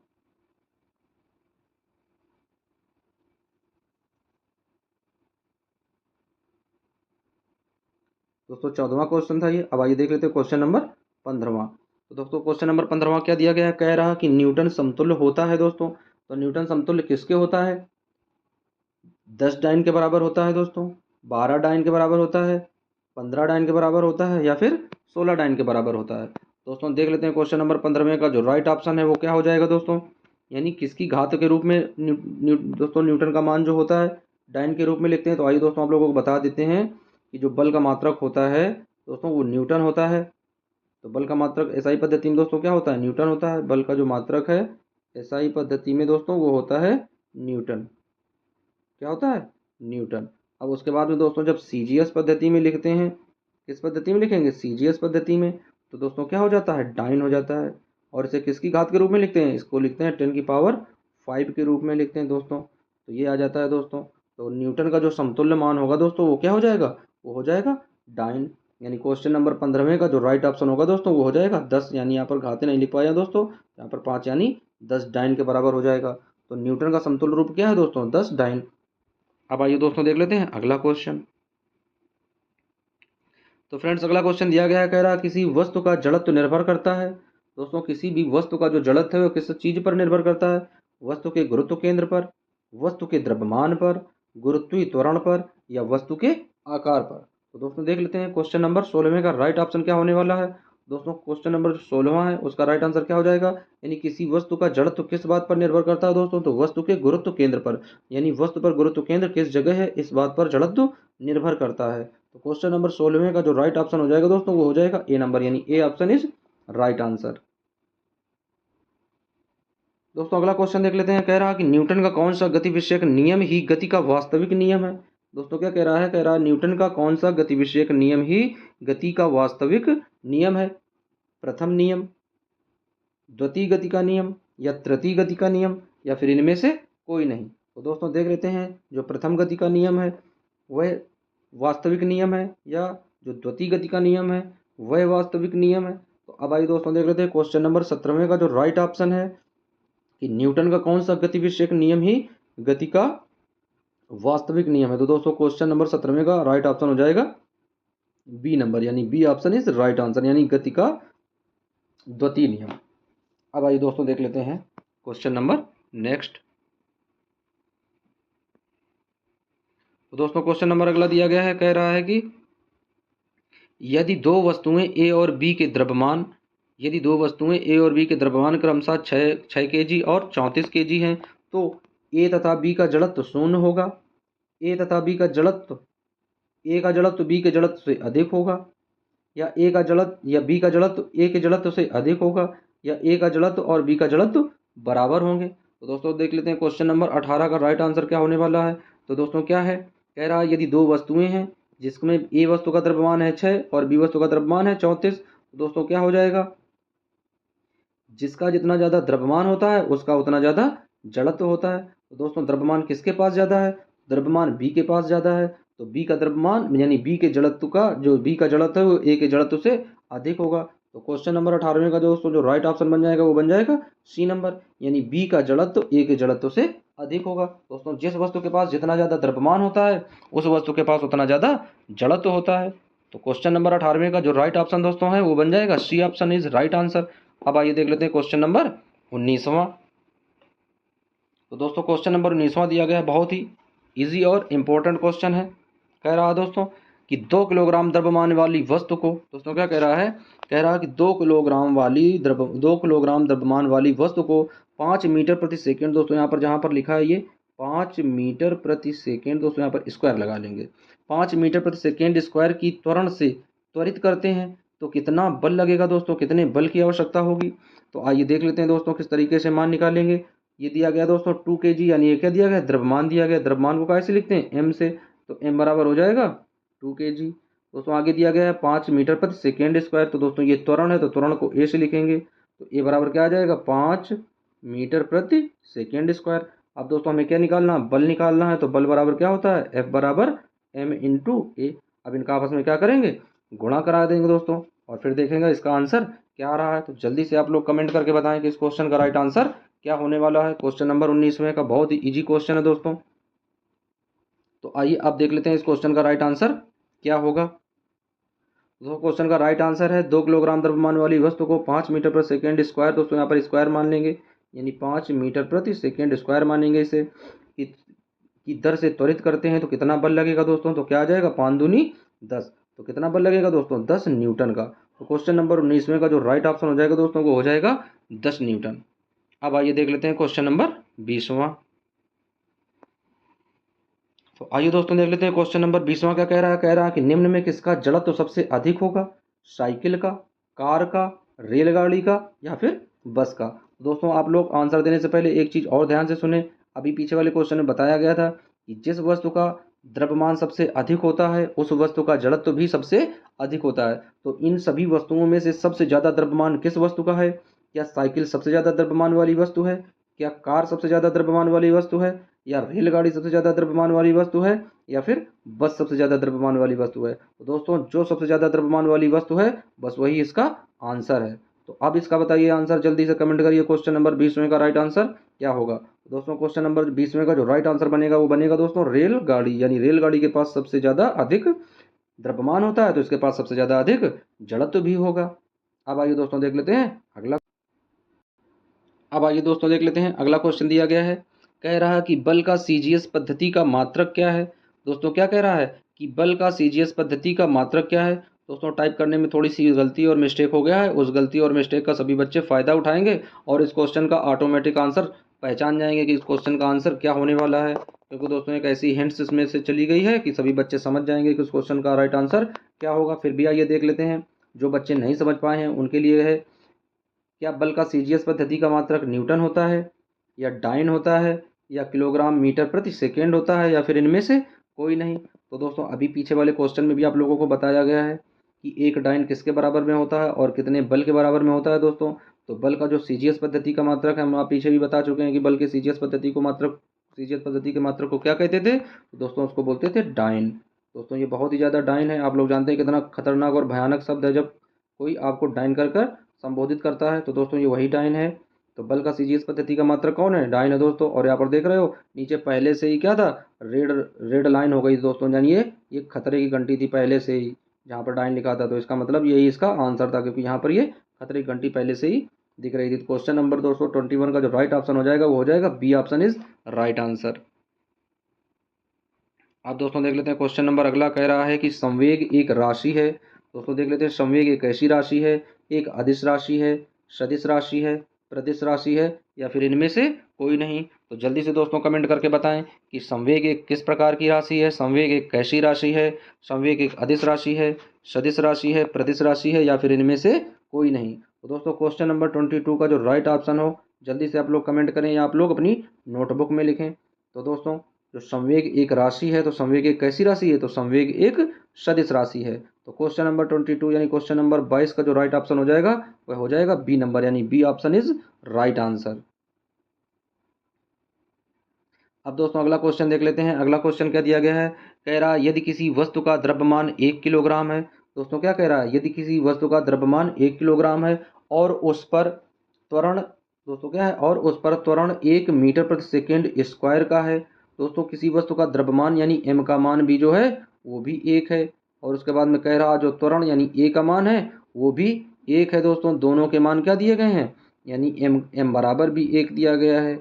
14वां क्वेश्चन था ये। अब आइए देख लेते हैं क्वेश्चन नंबर 15वां। तो दोस्तों क्वेश्चन नंबर 15वां क्या दिया गया है, कह रहा कि न्यूटन समतुल्य होता है दोस्तों। तो न्यूटन समतुल्य किसके होता है, 10 डाइन के बराबर होता है दोस्तों, 12 डाइन के बराबर होता है, 15 डाइन के बराबर होता है, या फिर 16 डाइन के बराबर होता है। दोस्तों देख लेते हैं क्वेश्चन नंबर 15वें का जो राइट ऑप्शन है वो क्या हो जाएगा दोस्तों, यानी किसकी घात के रूप में दोस्तों न्यूटन का मान जो होता है डाइन के रूप में लिखते हैं। तो आइए दोस्तों आप लोगों को बता देते हैं कि जो बल का मात्रक होता है दोस्तों वो न्यूटन होता है। तो बल का मात्रक एसआई पद्धति में दोस्तों क्या होता है, न्यूटन होता है। बल का जो मात्रक है एसआई पद्धति में दोस्तों वो होता है न्यूटन, क्या होता है, न्यूटन। अब उसके बाद में दोस्तों जब सीजीएस पद्धति में लिखते हैं, किस पद्धति में लिखेंगे, सीजीएस पद्धति में, तो दोस्तों क्या हो जाता है, डाइन हो जाता है। और इसे किसकी घात के रूप में लिखते हैं, इसको लिखते हैं 10⁵ के रूप में लिखते हैं दोस्तों। तो ये आ जाता है दोस्तों। तो न्यूटन का जो समतुल्य मान होगा दोस्तों वो क्या हो जाएगा, वो हो जाएगा डाइन। यानी क्वेश्चन नंबर 15वें का जो राइट ऑप्शन होगा दोस्तों वो हो जाएगा 10, यानी यहाँ पर घाते नहीं लिख पाया दोस्तों, यहाँ पर 5 यानी 10 डाइन के बराबर हो जाएगा। तो न्यूटन का समतुल्य रूप क्या है दोस्तों, 10 डाइन। अब आइए दोस्तों देख लेते हैं अगला क्वेश्चन। तो फ्रेंड्स अगला क्वेश्चन दिया गया है, कह रहा किसी वस्तु का जड़त्व निर्भर करता है। दोस्तों किसी भी वस्तु का जो जड़त्व है वो किस चीज पर निर्भर करता है, वस्तु के गुरुत्व केंद्र पर, वस्तु के द्रव्यमान पर, गुरुत्वीय त्वरण पर, या वस्तु के आकार पर। तो दोस्तों देख लेते हैं क्वेश्चन नंबर 16वें का राइट ऑप्शन क्या होने वाला है। दोस्तों क्वेश्चन नंबर 16वां है उसका राइट आंसर क्या हो जाएगा, यानी किसी वस्तु का जड़त्व किस बात पर निर्भर करता है दोस्तों, तो वस्तु के गुरुत्व केंद्र पर, यानी वस्तु पर गुरुत्व केंद्र किस जगह है इस बात पर जड़त्व निर्भर करता है। तो क्वेश्चन नंबर 16वें का जो राइट ऑप्शन हो जाएगा दोस्तों वो हो जाएगा ए नंबर, यानी A option is right answer. दोस्तों अगला क्वेश्चन देख लेते हैं, कह रहा कि न्यूटन का कौन सा गति विषयक नियम ही गति का वास्तविक नियम है। दोस्तों क्या कह रहा है, कह रहा है न्यूटन का कौन सा गति विषयक नियम ही गति का वास्तविक नियम है, प्रथम नियम, द्वितीय गति का नियम, या तृतीय गति का नियम, या फिर इनमें से कोई नहीं। तो दोस्तों देख लेते हैं जो प्रथम गति का नियम है वह वास्तविक नियम है, या जो द्वितीय गति का नियम है वह वास्तविक नियम है। तो अब आइए दोस्तों देख लेते हैं क्वेश्चन नंबर 17वें का जो राइट ऑप्शन है कि न्यूटन का कौन सा गति विषयक नियम ही गति का वास्तविक नियम है। तो दोस्तों क्वेश्चन नंबर 17वें का राइट ऑप्शन हो जाएगा बी नंबर, यानी B option is right answer, यानी गति का द्वितीय नियम। अब आइए दोस्तों देख लेते हैं क्वेश्चन नंबर नेक्स्ट। तो दोस्तों क्वेश्चन नंबर अगला दिया गया है, कह रहा है कि यदि दो वस्तुएं ए और बी के द्रव्यमान, यदि दो वस्तुएं ए और बी के द्रव्यमान क्रमशः 6 kg और 34 kg हैं तो ए तथा बी का जड़त्व शून्य होगा। ए तथा बी का जड़त्व, ए का जड़त्व बी के जड़त्व से अधिक होगा, या ए का जड़त्व या बी का जड़त्व ए के जड़त्व से अधिक होगा, या ए का जड़त्व और बी का जड़त्व बराबर होंगे। तो दोस्तों देख लेते हैं क्वेश्चन नंबर 18 का राइट आंसर क्या होने वाला है। तो दोस्तों क्या है, कह रहा है यदि दो वस्तुएं हैं जिसमें ए वस्तु का द्रव्यमान है 6 और बी वस्तु का द्रव्यमान है 34, तो दोस्तों क्या हो जाएगा, जिसका जितना ज़्यादा द्रव्यमान होता है उसका उतना ज़्यादा जड़त्व होता है। तो दोस्तों द्रव्यमान किसके पास ज़्यादा है, द्रव्यमान बी के पास ज़्यादा है। तो बी का द्रव्यमान यानी बी के जड़त्व का जो बी का जड़त्व है वो ए के जड़त्व से अधिक होगा। तो क्वेश्चन नंबर 18वें का दोस्तों जो राइट ऑप्शन बन जाएगा वो बन जाएगा सी नंबर, यानी बी का जड़त्व ए के जड़त्व से अधिक होगा। दोस्तों जिस वस्तु के पास जितना ज़्यादा द्रव्यमान होता है उस वस्तु के पास उतना ज़्यादा जड़त्व होता है। तो क्वेश्चन नंबर 18वें का जो राइट ऑप्शन दोस्तों है वो बन जाएगा C option is right answer. अब आइए देख लेते हैं क्वेश्चन नंबर 19वां। तो दोस्तों क्वेश्चन नंबर 19वां दिया गया है, बहुत ही इजी और इम्पोर्टेंट क्वेश्चन है। कह रहा है दोस्तों कि 2 किलोग्राम द्रव्यमान वाली वस्तु को, दोस्तों क्या कह रहा है, कह रहा है कि 2 किलोग्राम द्रव्यमान वाली वस्तु को 5 मीटर प्रति सेकंड, दोस्तों यहाँ पर जहाँ पर लिखा है ये 5 मीटर प्रति सेकेंड, दोस्तों यहाँ पर स्क्वायर लगा लेंगे, 5 मीटर प्रति सेकेंड स्क्वायर की त्वरण से त्वरित करते हैं तो कितना बल लगेगा दोस्तों, कितने बल की आवश्यकता होगी। तो आइए देख लेते हैं दोस्तों किस तरीके से मान निकालेंगे। ये दिया गया दोस्तों 2 kg, यानी ये क्या दिया गया, द्रव्यमान दिया गया। द्रव्यमान को कैसे लिखते हैं, m से, तो m बराबर हो जाएगा 2 kg। दोस्तों आगे दिया गया है 5 मीटर प्रति सेकेंड स्क्वायर, तो दोस्तों ये त्वरण है तो त्वरण को a से लिखेंगे, तो a बराबर क्या आ जाएगा, 5 मीटर प्रति सेकेंड स्क्वायर। अब दोस्तों हमें क्या निकालना, बल निकालना है, तो बल बराबर क्या होता है, F बराबर m इंटू ए। अब इनका आपस में क्या करेंगे, गुणा करा देंगे दोस्तों, और फिर देखेंगे इसका आंसर क्या आ रहा है। तो जल्दी से आप लोग कमेंट करके बताएं कि इस क्वेश्चन का राइट आंसर क्या होने वाला है। क्वेश्चन नंबर 19वें का बहुत ही इजी क्वेश्चन है दोस्तों। तो आइए आप देख लेते हैं इस क्वेश्चन का राइट आंसर क्या होगा। दोस्तों क्वेश्चन का राइट आंसर है 2 किलोग्राम द्रव्यमान वाली वस्तु को 5 मीटर प्रति सेकेंड स्क्वायर, दोस्तों यहाँ पर स्क्वायर मान लेंगे, यानी 5 मीटर प्रति सेकेंड स्क्वायर मानेंगे इसे, की दर से त्वरित करते हैं तो कितना बल लगेगा दोस्तों, तो क्या आ जाएगा, 5 दूनी 10, तो कितना बल लगेगा दोस्तों, 10 न्यूटन का। तो क्वेश्चन नंबर 19वें का जो राइट ऑप्शन हो जाएगा दोस्तों वो हो जाएगा 10 न्यूटन। अब आइए देख लेते हैं क्वेश्चन नंबर 20वां। तो आइए दोस्तों देख लेते हैं क्वेश्चन नंबर 20वां क्या कह रहा है कि निम्न में किसका जड़त्व तो सबसे अधिक होगा, साइकिल का, कार का, रेलगाड़ी का, या फिर बस का। दोस्तों आप लोग आंसर देने से पहले एक चीज़ और ध्यान से सुने। अभी पीछे वाले क्वेश्चन में बताया गया था कि जिस वस्तु का द्रव्यमान सबसे अधिक होता है उस वस्तु का जड़त्व भी सबसे अधिक होता है। तो इन सभी वस्तुओं में से सबसे ज़्यादा द्रव्यमान किस वस्तु का है, क्या साइकिल सबसे ज़्यादा द्रव्यमान वाली वस्तु है, क्या कार सबसे ज़्यादा द्रव्यमान वाली वस्तु है, या रेलगाड़ी सबसे ज़्यादा द्रव्यमान वाली वस्तु है, या फिर बस सबसे ज़्यादा द्रव्यमान वाली वस्तु है। तो दोस्तों जो सबसे ज़्यादा द्रव्यमान वाली वस्तु है बस वही इसका आंसर है। तो अब इसका बताइए आंसर, जल्दी से कमेंट करिए क्वेश्चन नंबर 20वें का राइट आंसर क्या होगा। दोस्तों क्वेश्चन नंबर 20वें का जो राइट आंसर बनेगा वो बनेगा दोस्तों रेलगाड़ी, यानी रेलगाड़ी के पास सबसे ज़्यादा अधिक द्रव्यमान होता है तो इसके पास सबसे ज़्यादा अधिक जड़त्व भी होगा। अब आइए दोस्तों देख लेते हैं अगला। अब आइए दोस्तों देख लेते हैं अगला क्वेश्चन दिया गया है, कह रहा है कि बल का सीजीएस पद्धति का मात्रक क्या है। दोस्तों क्या कह रहा है कि बल का सीजीएस पद्धति का मात्रक क्या है। दोस्तों टाइप करने में थोड़ी सी गलती और मिस्टेक हो गया है, उस गलती और मिस्टेक का सभी बच्चे फ़ायदा उठाएंगे और इस क्वेश्चन का ऑटोमेटिक आंसर पहचान जाएंगे कि इस क्वेश्चन का आंसर क्या होने वाला है, क्योंकि दोस्तों एक ऐसी हिंट्स इसमें से चली गई है कि सभी बच्चे समझ जाएंगे कि उस क्वेश्चन का राइट आंसर क्या होगा। फिर भी आइए देख लेते हैं, जो बच्चे नहीं समझ पाए हैं उनके लिए है, क्या बल का सीजीएस पद्धति का मात्रक न्यूटन होता है, या डाइन होता है, या किलोग्राम मीटर प्रति सेकेंड होता है, या फिर इनमें से कोई नहीं। तो दोस्तों अभी पीछे वाले क्वेश्चन में भी आप लोगों को बताया गया है कि एक डाइन किसके बराबर में होता है और कितने बल के बराबर में होता है दोस्तों। तो बल का जो सीजीएस पद्धति का मात्रक है, हम आप पीछे भी बता चुके हैं कि बल के सीजीएस पद्धति को मात्रक, सीजीएस पद्धति के मात्रक को क्या कहते थे, तो दोस्तों उसको बोलते थे डाइन। दोस्तों ये बहुत ही ज़्यादा डाइन है, आप लोग जानते हैं कितना खतरनाक और भयानक शब्द है जब कोई आपको डाइन कर संबोधित करता है, तो दोस्तों ये वही डाइन है। तो बल का सीजीएस पद्धति का मात्रक कौन है, डाइन है दोस्तों। और यहाँ पर देख रहे हो नीचे पहले से ही क्या था, रेड रेड लाइन हो गई दोस्तों, यानी ये खतरे की घंटी थी पहले से ही जहाँ पर डाइन लिखा था, तो इसका मतलब यही इसका आंसर था, क्योंकि यहाँ पर ये खतरे की घंटी पहले से ही दिख रही थी। तो क्वेश्चन नंबर दोस्तों 21 का जो राइट ऑप्शन हो जाएगा वो हो जाएगा B option is right answer. अब दोस्तों देख लेते हैं क्वेश्चन नंबर अगला, कह रहा है कि संवेग एक राशि है। दोस्तों देख लेते हैं संवेग एक ऐसी राशि है, एक अदिश राशि है, सदिश राशि है, प्रदिश राशि है, या फिर इनमें से कोई नहीं। तो जल्दी से दोस्तों कमेंट करके बताएं कि संवेग एक किस प्रकार की राशि है, संवेग एक कैसी राशि है, संवेग एक अदिश राशि है, सदिश राशि है, प्रदिश राशि है, या फिर इनमें से कोई नहीं। तो दोस्तों क्वेश्चन नंबर 22 का जो राइट ऑप्शन हो जल्दी से आप लोग कमेंट करें या आप लोग अपनी नोटबुक में लिखें। तो दोस्तों जो संवेग एक राशि है, तो संवेग एक कैसी राशि है, तो संवेग एक सदिश राशि है। तो क्वेश्चन नंबर 22 यानी क्वेश्चन नंबर 22 का जो राइट ऑप्शन हो जाएगा वह हो जाएगा बी नंबर, यानी B option is right answer. अब दोस्तों अगला क्वेश्चन देख लेते हैं। अगला क्वेश्चन क्या दिया गया है, कह रहा है यदि किसी वस्तु का द्रव्यमान 1 किलोग्राम है। दोस्तों क्या कह रहा है, यदि किसी वस्तु का द्रव्यमान 1 किलोग्राम है और उस पर त्वरण, दोस्तों क्या है, और उस पर त्वरण 1 मीटर प्रति सेकेंड स्क्वायर का है। दोस्तों किसी वस्तु का द्रव्यमान यानी m का मान भी जो है वो भी 1 है, और उसके बाद में कह रहा जो त्वरण यानी a का मान है वो भी 1 है। दोस्तों दोनों के मान क्या दिए गए हैं, यानी m बराबर भी 1 दिया गया है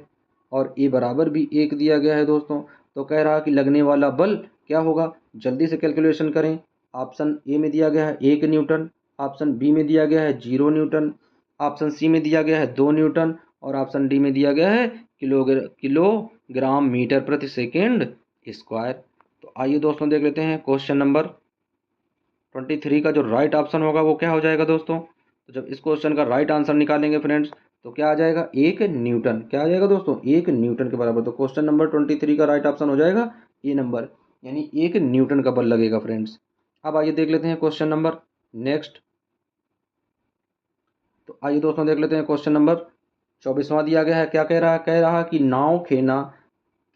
और a बराबर भी 1 दिया गया है दोस्तों। तो कह रहा कि लगने वाला बल क्या होगा, जल्दी से कैलकुलेशन करें। ऑप्शन ए में दिया गया है 1 न्यूटन, ऑप्शन बी में दिया गया है 0 न्यूटन, ऑप्शन सी में दिया गया है 2 न्यूटन, और ऑप्शन डी में दिया गया है किलो ग्राम मीटर प्रति सेकेंड स्क्वायर। तो आइए दोस्तों देख लेते हैं क्वेश्चन नंबर 23 का जो राइट ऑप्शन होगा वो क्या हो जाएगा दोस्तों। तो जब इस क्वेश्चन का राइट आंसर निकालेंगे फ्रेंड्स तो क्या आ जाएगा, 1 न्यूटन। क्या आ जाएगा दोस्तों, 1 न्यूटन के बराबर। तो क्वेश्चन नंबर 23 का राइट ऑप्शन हो जाएगा ये नंबर, यानी 1 न्यूटन का बल लगेगा फ्रेंड्स। अब आइए देख लेते हैं क्वेश्चन नंबर नेक्स्ट। तो आइए दोस्तों देख लेते हैं क्वेश्चन नंबर 24वां दिया गया है। क्या कह रहा कि नाव खेना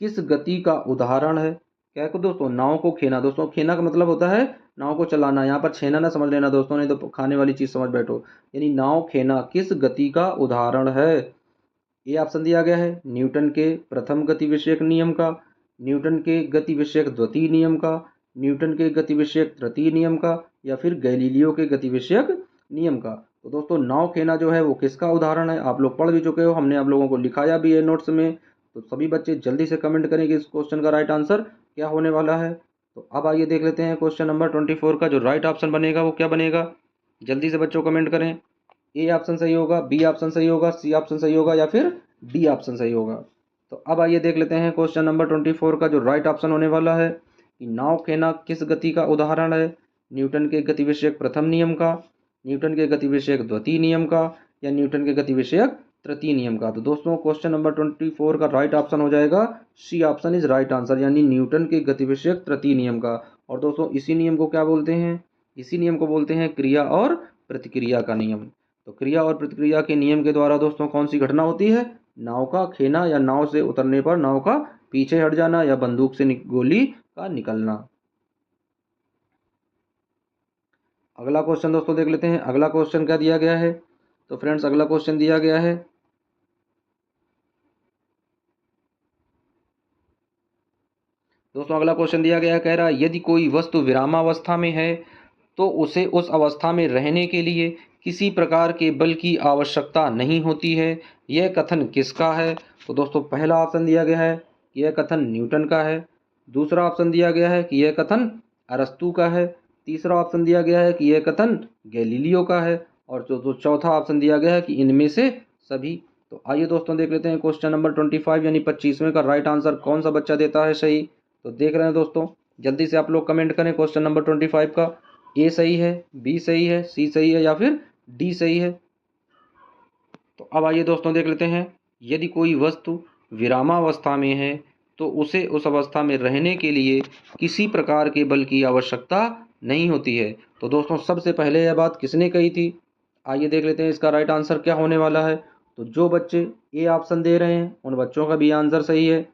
किस गति का उदाहरण है। क्या है दोस्तों, नाव को खेना। दोस्तों खेना का मतलब होता है नाव को चलाना, यहाँ पर छेना ना समझ लेना दोस्तों, नहीं तो खाने वाली चीज समझ बैठो। यानी नाव खेना किस गति का उदाहरण है। ये ऑप्शन दिया गया है न्यूटन के प्रथम गति विषयक नियम का, न्यूटन के गति विषयक द्वितीय नियम का, न्यूटन के गति विषयक तृतीय नियम का, या फिर गैलीलियो के गति विषयक नियम का। तो दोस्तों नाव खेना जो है वो किसका उदाहरण है, आप लोग पढ़ भी चुके हो, हमने आप लोगों को लिखाया भी है नोट्स में। तो सभी बच्चे जल्दी से कमेंट करें कि इस क्वेश्चन का राइट आंसर क्या होने वाला है। तो अब आइए देख लेते हैं क्वेश्चन नंबर 24 का जो राइट ऑप्शन बनेगा वो क्या बनेगा। जल्दी से बच्चों कमेंट करें। ए ऑप्शन सही होगा, बी ऑप्शन सही होगा, सी ऑप्शन सही होगा, या फिर डी ऑप्शन सही होगा। तो अब आइए देख लेते हैं क्वेश्चन नंबर 24 का जो राइट ऑप्शन होने वाला है कि नाव खेना किस गति का उदाहरण है। न्यूटन के गति विषयक प्रथम नियम का, न्यूटन के गति विषयक द्वितीय नियम का, या न्यूटन के गति विषयक तृतीय नियम का। तो दोस्तों क्वेश्चन नंबर 24 का राइट ऑप्शन हो जाएगा C option is right answer, यानी न्यूटन के गति विषयक तृतीय नियम का। और दोस्तों इसी नियम को क्या बोलते हैं, इसी नियम को बोलते हैं क्रिया और प्रतिक्रिया का नियम। तो क्रिया और प्रतिक्रिया के नियम के द्वारा दोस्तों कौन सी घटना होती है, नाव का खेना, या नाव से उतरने पर नाव का पीछे हट जाना, या बंदूक से गोली का निकलना। अगला क्वेश्चन दोस्तों देख लेते हैं। अगला क्वेश्चन क्या दिया गया है। तो फ्रेंड्स अगला क्वेश्चन दिया गया है दोस्तों, अगला क्वेश्चन दिया गया है, कह रहा है यदि कोई वस्तु विरामावस्था में है तो उसे उस अवस्था में रहने के लिए किसी प्रकार के बल की आवश्यकता नहीं होती है। यह कथन किसका है। तो दोस्तों पहला ऑप्शन दिया गया है कि यह कथन न्यूटन का है, दूसरा ऑप्शन दिया गया है कि यह कथन अरस्तू का है, तीसरा ऑप्शन दिया गया है कि यह कथन गैलीलियो का है, और जो चौथा ऑप्शन दिया गया है कि इनमें से सभी। तो आइए दोस्तों देख लेते हैं क्वेश्चन नंबर 25 यानी 25वें का राइट आंसर कौन सा बच्चा देता है सही। तो देख रहे हैं दोस्तों, जल्दी से आप लोग कमेंट करें क्वेश्चन नंबर 25 का। ए सही है, बी सही है, सी सही है, या फिर डी सही है। तो अब आइए दोस्तों देख लेते हैं, यदि कोई वस्तु विरामावस्था में है तो उसे उस अवस्था में रहने के लिए किसी प्रकार के बल की आवश्यकता नहीं होती है। तो दोस्तों सबसे पहले यह बात किसने कही थी, आइए देख लेते हैं इसका राइट आंसर क्या होने वाला है। तो जो बच्चे ए ऑप्शन दे रहे हैं उन बच्चों का भी आंसर सही है,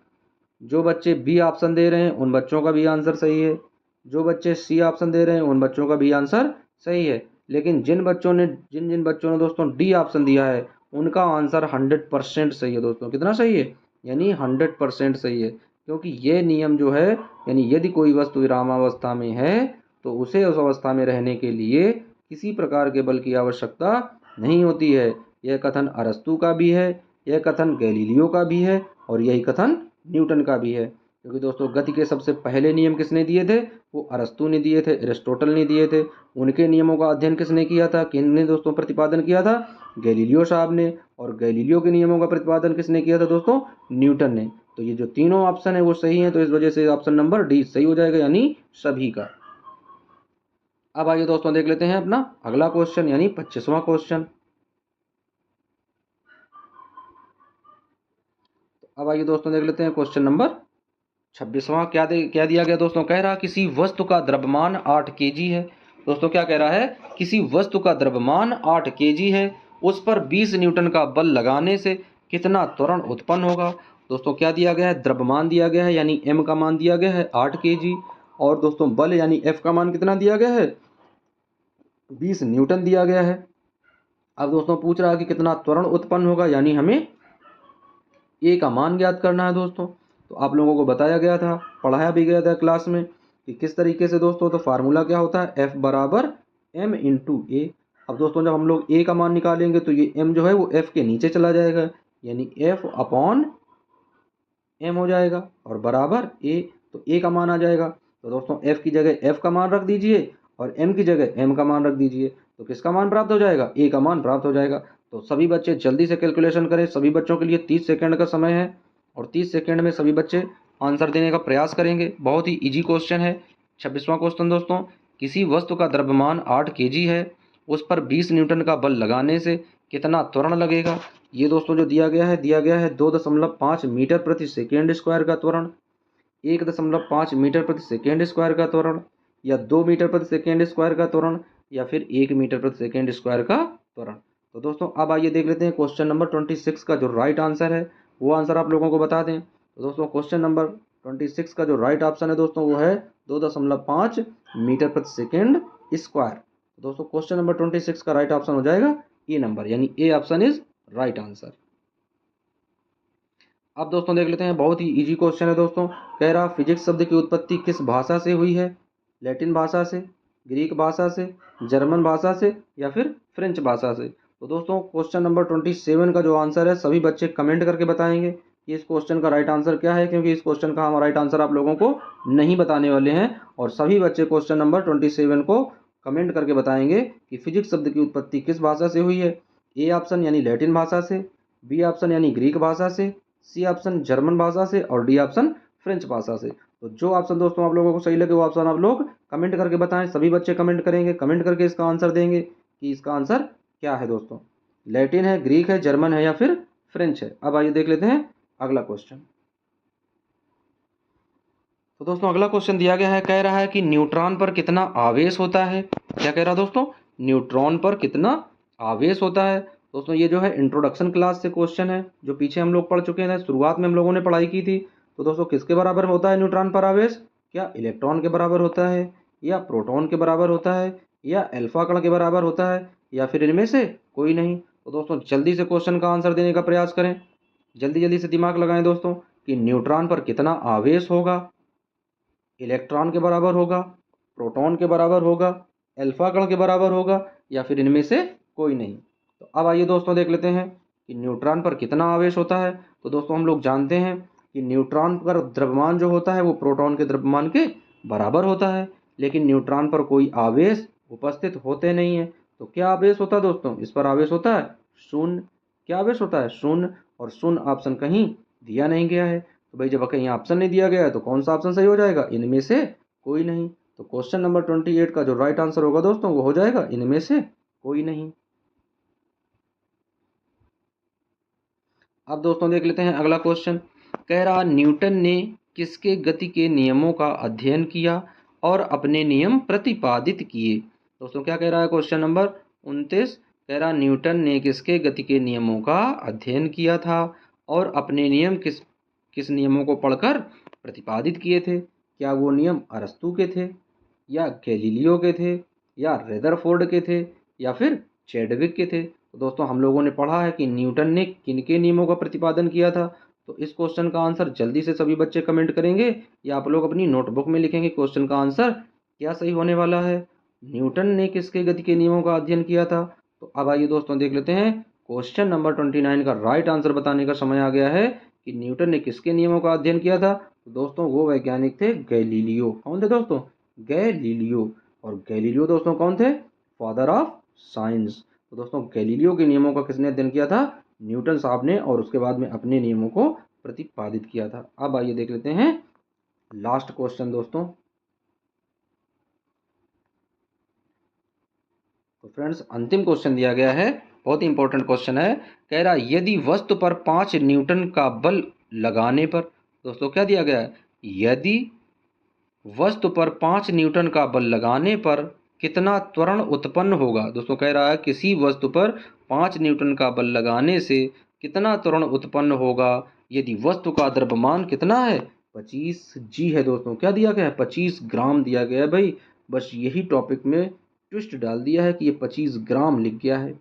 जो बच्चे बी ऑप्शन दे रहे हैं उन बच्चों का भी आंसर सही है, जो बच्चे सी ऑप्शन दे रहे हैं उन बच्चों का भी आंसर सही है। लेकिन जिन जिन बच्चों ने दोस्तों डी ऑप्शन दिया है उनका आंसर 100% सही है दोस्तों। कितना सही है, यानी 100% सही है, क्योंकि ये नियम जो है, यानी यदि कोई वस्तु विरामावस्था में है तो उसे उस अवस्था में रहने के लिए किसी प्रकार के बल की आवश्यकता नहीं होती है। यह कथन अरस्तू का भी है, यह कथन गैलीलियो का भी है, और यही कथन न्यूटन का भी है। क्योंकि दोस्तों गति के सबसे पहले नियम किसने दिए थे, वो अरस्तू ने दिए थे, एरिस्टोटल ने दिए थे। उनके नियमों का अध्ययन किसने किया था, किसने दोस्तों प्रतिपादन किया था, गैलीलियो साहब ने। और गैलीलियो के नियमों का प्रतिपादन किसने किया था दोस्तों, न्यूटन ने। तो ये जो तीनों ऑप्शन है वो सही है, तो इस वजह से ऑप्शन नंबर डी सही हो जाएगा, यानी सभी का। अब आइए दोस्तों देख लेते हैं अपना अगला क्वेश्चन यानी 25वां क्वेश्चन। अब आइए दोस्तों देख लेते हैं क्वेश्चन नंबर 26वां। क्या दिया गया दोस्तों, कह रहा किसी वस्तु का द्रव्यमान 8 kg है। दोस्तों क्या कह रहा है, किसी वस्तु का द्रव्यमान 8 kg है, उस पर 20 न्यूटन का बल लगाने से कितना त्वरण उत्पन्न होगा। दोस्तों क्या दिया गया है, द्रव्यमान दिया गया है यानी m का मान दिया गया है 8 kg, और दोस्तों बल यानी F का मान कितना दिया गया है, 20 न्यूटन दिया गया है। अब दोस्तों पूछ रहा है कि कितना त्वरण उत्पन्न होगा, यानी हमें ए का मान ज्ञात करना है दोस्तों। तो आप लोगों को बताया गया था, पढ़ाया भी गया था क्लास में कि किस तरीके से दोस्तों। तो फार्मूला क्या होता है, F बराबर m इंटू ए। अब दोस्तों जब हम लोग ए का मान निकालेंगे तो ये m जो है वो F के नीचे चला जाएगा, यानी F अपॉन m हो जाएगा, और बराबर a। तो a का मान आ जाएगा। तो दोस्तों F की जगह F का मान रख दीजिए और m की जगह m का मान रख दीजिए, तो किसका मान प्राप्त हो जाएगा, a का मान प्राप्त हो जाएगा। तो सभी बच्चे जल्दी से कैलकुलेशन करें, सभी बच्चों के लिए 30 सेकंड का समय है। और 30 सेकेंड में सभी बच्चे आंसर देने का प्रयास करेंगे। बहुत ही इजी क्वेश्चन है। 26वां क्वेश्चन दोस्तों, किसी वस्तु का द्रव्यमान 8 kg है, उस पर 20 न्यूटन का बल लगाने से कितना त्वरण लगेगा। ये दोस्तों जो दिया गया है 2.5 मीटर प्रति सेकेंड स्क्वायर का त्वरण, 1.5 मीटर प्रति सेकेंड स्क्वायर का त्वरण, या 2 मीटर प्रति सेकेंड स्क्वायर का त्वरण, या फिर 1 मीटर प्रति सेकेंड स्क्वायर का त्वरण। तो दोस्तों अब आइए देख लेते हैं क्वेश्चन नंबर 26 का जो राइट आंसर है वो आंसर आप लोगों को बता दें। तो दोस्तों क्वेश्चन नंबर 26 का जो राइट ऑप्शन है दोस्तों वो है 2.5 मीटर प्रति सेकेंड स्क्वायर। तो दोस्तों क्वेश्चन नंबर 26 का राइट ऑप्शन हो जाएगा ए नंबर, यानी A option is right answer. अब दोस्तों देख लेते हैं, बहुत ही इजी क्वेश्चन है दोस्तों। कह रहा फिजिक्स शब्द की उत्पत्ति किस भाषा से हुई है। लैटिन भाषा से, ग्रीक भाषा से, जर्मन भाषा से, या फिर फ्रेंच भाषा से। तो दोस्तों क्वेश्चन नंबर 27 का जो आंसर है सभी बच्चे कमेंट करके बताएंगे कि इस क्वेश्चन का राइट आंसर क्या है, क्योंकि इस क्वेश्चन का हम राइट आंसर आप लोगों को नहीं बताने वाले हैं। और सभी बच्चे क्वेश्चन नंबर 27 को कमेंट करके बताएंगे कि फिजिक्स शब्द की उत्पत्ति किस भाषा से हुई है। ए ऑप्शन यानी लैटिन भाषा से, बी ऑप्शन यानी ग्रीक भाषा से, सी ऑप्शन जर्मन भाषा से, और डी ऑप्शन फ्रेंच भाषा से। तो जो ऑप्शन दोस्तों आप लोगों को सही लगे वो ऑप्शन आप लोग कमेंट करके बताएं। सभी बच्चे कमेंट करेंगे, कमेंट करके इसका आंसर देंगे कि इसका आंसर क्या है दोस्तों, लैटिन है, ग्रीक है, जर्मन है, या फिर फ्रेंच है। अब आइए देख लेते हैं अगला क्वेश्चन। तो दोस्तों अगला क्वेश्चन दिया गया है, कह रहा है कि न्यूट्रॉन पर कितना आवेश होता है। क्या कह रहा है दोस्तों, न्यूट्रॉन पर कितना आवेश होता है। दोस्तों ये जो है इंट्रोडक्शन क्लास से क्वेश्चन है, जो पीछे हम लोग पढ़ चुके हैं, शुरुआत में हम लोगों ने पढ़ाई की थी। तो दोस्तों किसके बराबर होता है न्यूट्रॉन पर आवेश, क्या इलेक्ट्रॉन के बराबर होता है, या प्रोटॉन के बराबर होता है, या अल्फा कण के बराबर होता है, या फिर इनमें से कोई नहीं। तो दोस्तों जल्दी से क्वेश्चन का आंसर देने का प्रयास करें, जल्दी जल्दी से दिमाग लगाएं दोस्तों कि न्यूट्रॉन पर कितना आवेश होगा। इलेक्ट्रॉन के बराबर होगा, प्रोटॉन के बराबर होगा, अल्फा कण के बराबर होगा, या फिर इनमें से कोई नहीं। तो अब आइए दोस्तों देख लेते हैं कि न्यूट्रॉन पर कितना आवेश होता है। तो दोस्तों हम लोग जानते हैं कि न्यूट्रॉन पर द्रव्यमान जो होता है वो प्रोटॉन के द्रव्यमान के बराबर होता है, लेकिन न्यूट्रॉन पर कोई आवेश उपस्थित होते नहीं है। तो क्या आवेश होता है दोस्तों, इस पर आवेश होता है शून्य। क्या आवेश होता है, शून्य। और शून्य ऑप्शन कहीं दिया नहीं गया है। तो भाई जब कहीं ऑप्शन नहीं दिया गया है तो कौन सा ऑप्शन सही हो जाएगा, इनमें से कोई नहीं। तो क्वेश्चन नंबर 28 का जो राइट आंसर होगा दोस्तों वो हो जाएगा इनमें से कोई नहीं। अब दोस्तों देख लेते हैं अगला क्वेश्चन। कह रहा न्यूटन ने किसके गति के नियमों का अध्ययन किया और अपने नियम प्रतिपादित किए। दोस्तों क्या कह रहा है क्वेश्चन नंबर 29, कह रहा न्यूटन ने किसके गति के नियमों का अध्ययन किया था और अपने नियम किस किस नियमों को पढ़कर प्रतिपादित किए थे। क्या वो नियम अरस्तू के थे, या गैलीलियो के थे, या रेदरफोर्ड के थे, या फिर चैडविक के थे। तो दोस्तों हम लोगों ने पढ़ा है कि न्यूटन ने किनके नियमों का प्रतिपादन किया था। तो इस क्वेश्चन का आंसर जल्दी से सभी बच्चे कमेंट करेंगे, या आप लोग अपनी नोटबुक में लिखेंगे क्वेश्चन का आंसर क्या सही होने वाला है। न्यूटन ने किसके गति के नियमों का अध्ययन किया था। तो अब आइए दोस्तों देख लेते हैं, क्वेश्चन नंबर 29 का राइट आंसर बताने का समय आ गया है कि न्यूटन ने किसके नियमों का अध्ययन किया था। तो दोस्तों वो वैज्ञानिक थे गैलीलियो। कौन थे दोस्तों, गैलीलियो। और गैलीलियो दोस्तों कौन थे, फादर ऑफ साइंस। तो दोस्तों गैलीलियो के नियमों का किसने अध्ययन किया था, न्यूटन साहब ने, और उसके बाद में अपने नियमों को प्रतिपादित किया था। अब आइए देख लेते हैं लास्ट क्वेश्चन दोस्तों। तो फ्रेंड्स अंतिम क्वेश्चन दिया गया है, बहुत ही इंपॉर्टेंट क्वेश्चन है। कह रहा यदि वस्तु पर 5 न्यूटन का बल लगाने पर, दोस्तों क्या दिया गया है, यदि वस्तु पर 5 न्यूटन का बल लगाने पर कितना त्वरण उत्पन्न होगा। दोस्तों कह रहा है किसी वस्तु पर 5 न्यूटन का बल लगाने से कितना त्वरण उत्पन्न होगा यदि वस्तु का द्रव्यमान कितना है, 25 जी है। दोस्तों क्या दिया गया है, 25 ग्राम दिया गया है। भाई बस यही टॉपिक में ट्विस्ट डाल दिया है कि ये 25 ग्राम लिख गया है।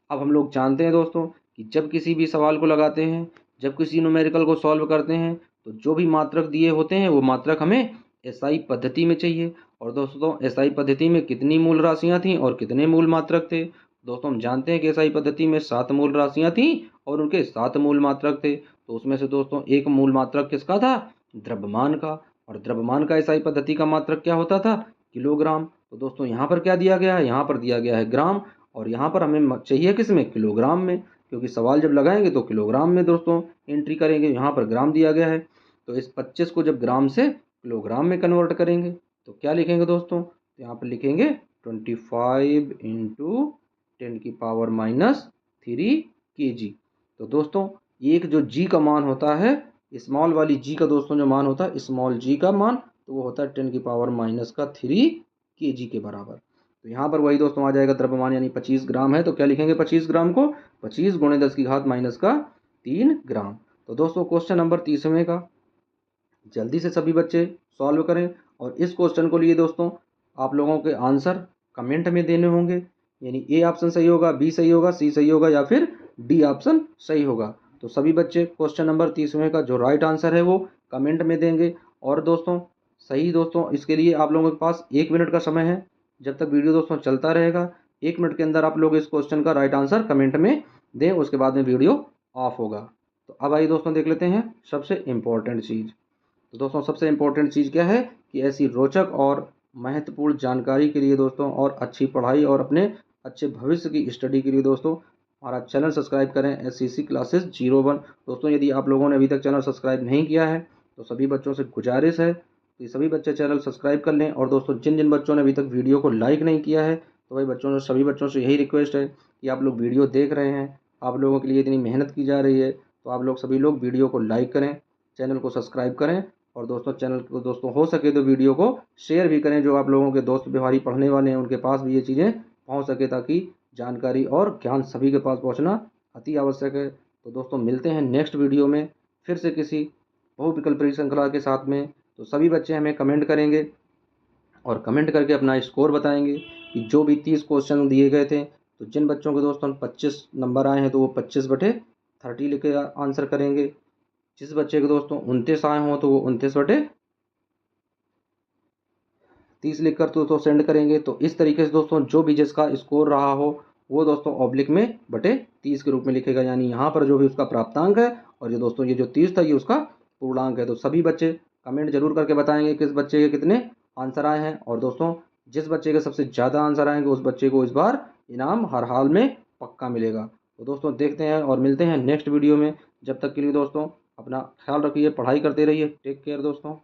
अब हम लोग जानते हैं दोस्तों कि जब किसी भी सवाल को लगाते हैं, जब किसी न्यूमेरिकल को सॉल्व करते हैं, तो जो भी मात्रक दिए होते हैं वो मात्रक हमें एसआई पद्धति में चाहिए। और दोस्तों एसआई पद्धति में कितनी मूल राशियां थीं और कितने मूल मात्रक थे। दोस्तों हम जानते हैं कि एसआई पद्धति में 7 मूल राशियां थीं और उनके 7 मूल मात्रक थे। तो उसमें से दोस्तों एक मूल मात्रक किसका था, द्रव्यमान का। और द्रव्यमान का एसआई पद्धति का मात्रक क्या होता था, किलोग्राम। तो दोस्तों यहाँ पर क्या दिया गया है, यहाँ पर दिया गया है ग्राम, और यहाँ पर हमें चाहिए किस में, किलोग्राम में। क्योंकि सवाल जब लगाएंगे तो किलोग्राम में दोस्तों एंट्री करेंगे, यहाँ पर ग्राम दिया गया है, तो इस 25 को जब ग्राम से किलोग्राम में कन्वर्ट करेंगे तो क्या लिखेंगे दोस्तों, तो यहाँ पर लिखेंगे 25 इंटू 10⁻³ kg। तो दोस्तों एक जो जी का मान होता है, स्मॉल वाली जी का दोस्तों जो मान होता है, स्मॉल जी का मान, तो वो होता है 10⁻³ kg के बराबर। तो यहाँ पर वही दोस्तों आ जाएगा द्रव्यमान, यानी 25 ग्राम है तो क्या लिखेंगे 25 ग्राम को 25 × 10⁻³ ग्राम। तो दोस्तों क्वेश्चन नंबर 30वें का जल्दी से सभी बच्चे सॉल्व करें, और इस क्वेश्चन को लिए दोस्तों आप लोगों के आंसर कमेंट में देने होंगे, यानी ए ऑप्शन सही होगा, बी सही होगा, सी सही होगा या फिर डी ऑप्शन सही होगा। तो सभी बच्चे क्वेश्चन नंबर 30वें का जो राइट आंसर है वो कमेंट में देंगे। और दोस्तों सही दोस्तों इसके लिए आप लोगों के पास 1 मिनट का समय है, जब तक वीडियो दोस्तों चलता रहेगा 1 मिनट के अंदर आप लोग इस क्वेश्चन का राइट आंसर कमेंट में दें, उसके बाद में वीडियो ऑफ होगा। तो अब आइए दोस्तों देख लेते हैं सबसे इम्पोर्टेंट चीज़। तो दोस्तों सबसे इम्पोर्टेंट चीज़ क्या है कि ऐसी रोचक और महत्वपूर्ण जानकारी के लिए दोस्तों, और अच्छी पढ़ाई और अपने अच्छे भविष्य की स्टडी के लिए दोस्तों हमारा चैनल सब्सक्राइब करें, SCC क्लासेस 01। दोस्तों यदि आप लोगों ने अभी तक चैनल सब्सक्राइब नहीं किया है तो सभी बच्चों से गुजारिश है कि सभी बच्चे चैनल सब्सक्राइब कर लें। और दोस्तों जिन जिन बच्चों ने अभी तक वीडियो को लाइक नहीं किया है, तो भाई सभी बच्चों से यही रिक्वेस्ट है कि आप लोग वीडियो देख रहे हैं, आप लोगों के लिए इतनी मेहनत की जा रही है, तो आप लोग सभी लोग वीडियो को लाइक करें, चैनल को सब्सक्राइब करें, और दोस्तों चैनल को दोस्तों हो सके तो वीडियो को शेयर भी करें, जो आप लोगों के दोस्त व्यवहारी पढ़ने वाले हैं उनके पास भी ये चीज़ें पहुंच सके, ताकि जानकारी और ज्ञान सभी के पास पहुंचना अति आवश्यक है। तो दोस्तों मिलते हैं नेक्स्ट वीडियो में फिर से किसी बहुविकल्पीय श्रृंखला के साथ में। तो सभी बच्चे हमें कमेंट करेंगे और कमेंट करके अपना स्कोर बताएंगे कि जो भी 30 क्वेश्चन दिए गए थे, तो जिन बच्चों के दोस्तों 25 नंबर आए हैं तो वो 25/30 लिख के आंसर करेंगे। जिस बच्चे के दोस्तों 29 आए हों तो वो 29/30 लिख कर दोस्तों सेंड करेंगे। तो इस तरीके से दोस्तों जो भी जिसका स्कोर रहा हो वो दोस्तों ऑब्लिक में बटे 30 के रूप में लिखेगा, यानी यहाँ पर जो भी उसका प्राप्तांक है, और ये दोस्तों ये जो 30 था ये उसका पूर्णांक है। तो सभी बच्चे कमेंट जरूर करके बताएंगे किस बच्चे के कितने आंसर आए हैं, और दोस्तों जिस बच्चे के सबसे ज़्यादा आंसर आएंगे उस बच्चे को इस बार इनाम हर हाल में पक्का मिलेगा। तो दोस्तों देखते हैं और मिलते हैं नेक्स्ट वीडियो में। जब तक के लिए दोस्तों अपना ख्याल रखिए, पढ़ाई करते रहिए। टेक केयर दोस्तों।